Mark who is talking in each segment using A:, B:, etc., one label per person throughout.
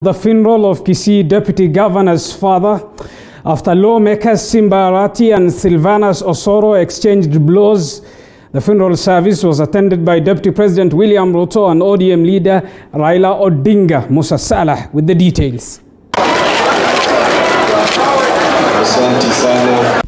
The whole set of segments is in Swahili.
A: The funeral of Kisii Deputy Governor's father after lawmakers Simba Arati and Silvanus Osoro exchanged blows. The funeral service was attended by Deputy President William Ruto and ODM leader Raila Odinga. Musa Salah with the details.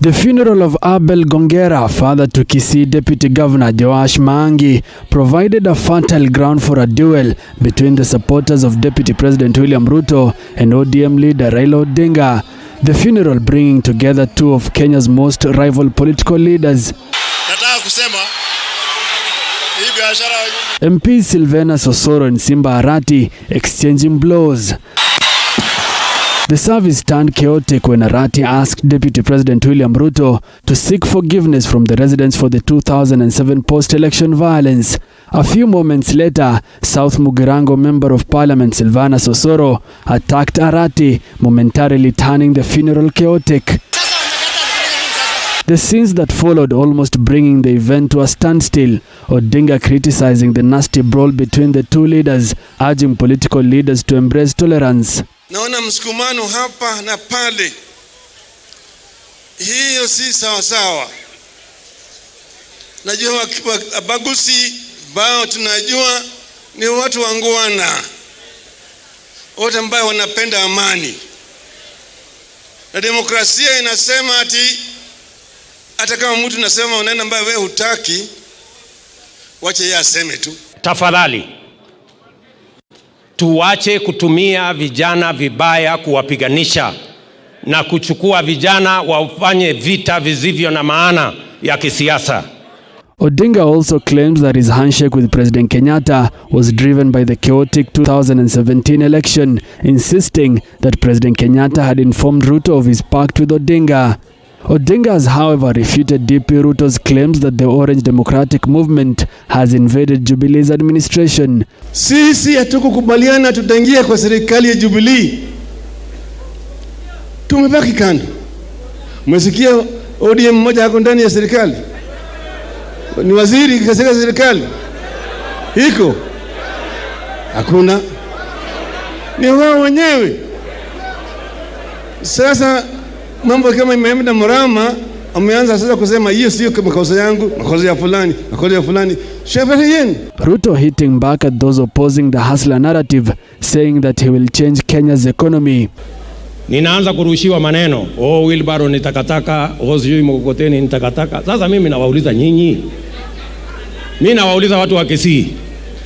B: The funeral of Abel Gongera, father to Kisii Deputy Governor Joash Maangi, provided a fertile ground for a duel between the supporters of Deputy President William Ruto and ODM leader Raila Odinga. The funeral bringing together two of Kenya's most rival political leaders. MP Silvanus Osoro and Simba Arati exchanging blows. The service turned chaotic when Arati asked Deputy President William Ruto to seek forgiveness from the residents for the 2007 post-election violence. A few moments later, South Mugirango Member of Parliament Silvanus Osoro attacked Arati, momentarily turning the funeral chaotic. The scenes that followed almost bringing the event to a standstill, Odinga criticizing the nasty brawl between the two leaders, urging political leaders to embrace tolerance.
C: Naona msukumano hapa na pale. Hiyo si sawa sawa. Najua Abagusi bao tunajua ni watu wangwana. Wote ambao wanapenda amani. Na demokrasia inasema ati hata kama mtu nasema unaenda ambaye wewe hutaki, wache yeye aseme tu.
D: Tafadhali tuache kutumia vijana vibaya kuwapiganisha na kuchukua vijana wafanye vita visivyo na maana ya kisiasa.
B: Odinga also claimed that his handshake with President Kenyatta was driven by the chaotic 2017 election, insisting that President Kenyatta had informed Ruto of his pact with Odinga. Odinga has, however, refuted DP Ruto's claims that the Orange Democratic Movement has invaded Jubilee's administration.
C: Sisi hatukukubaliana tutaingia kwa serikali ya Jubilee. Tumebaki kando. Mmesikia ODM mmoja hako ndani ya serikali? Ni waziri katika serikali? Hiko? Hakuna. Ni wao wenyewe. Sasa mambo kama imeenda mrama, ameanza sasa kusema hiyo sio makosa yangu, makosa ya fulani. Shabari yenu.
B: Ruto hitting back at those opposing the hustler narrative, saying that he will change Kenya's economy.
D: Ninaanza kurushiwa maneno, wheelbarrow ni takataka, sijui mkokoteni ni takataka. Sasa mimi nawauliza nyinyi. Mimi nawauliza watu wa Kisii.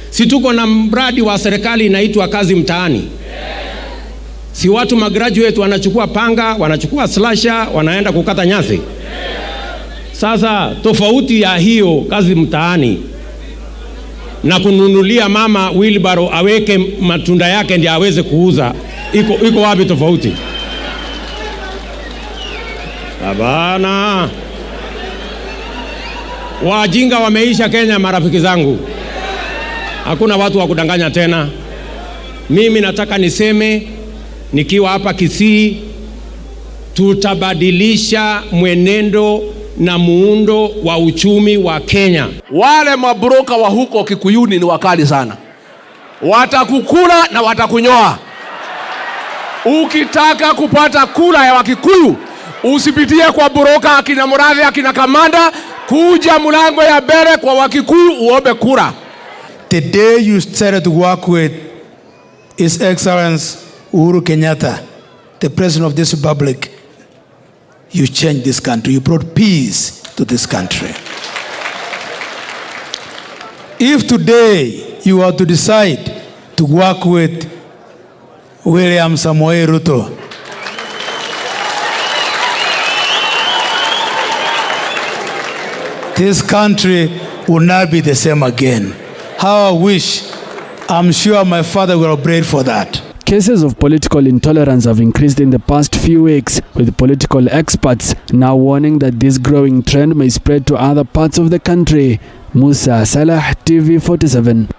D: Si tuko na mradi wa serikali inaitwa kazi mtaani. Si watu magraduate wanachukua panga, wanachukua slasher, wanaenda kukata nyasi. Sasa tofauti ya hiyo kazi mtaani na kununulia mama wheelbarrow aweke matunda yake ndiye aweze kuuza, iko wapi tofauti? Bana, wajinga wameisha Kenya, marafiki zangu. Hakuna watu wa kudanganya tena. Mimi nataka niseme nikiwa hapa Kisii, tutabadilisha mwenendo na muundo wa uchumi wa Kenya.
E: Wale mabroka wa huko Kikuyuni ni wakali sana. Watakukula na watakunyoa. Ukitaka kupata kula ya Wakikuyu, usipitie kwa broka akina Muradhi akina Kamanda, kuja mlango ya mbele kwa Wakikuyu uombe kura.
F: The day you started to work with His Excellency Uhuru Kenyatta, the President of this Republic, you changed this country. You brought peace to this country. If today you are to decide to work with William Samoei Ruto, this country will not be the same again. How I wish, I'm sure my father will pray for that.
B: Cases of political intolerance have increased in the past few weeks, with political experts now warning that this growing trend may spread to other parts of the country. Musa Salah, TV 47.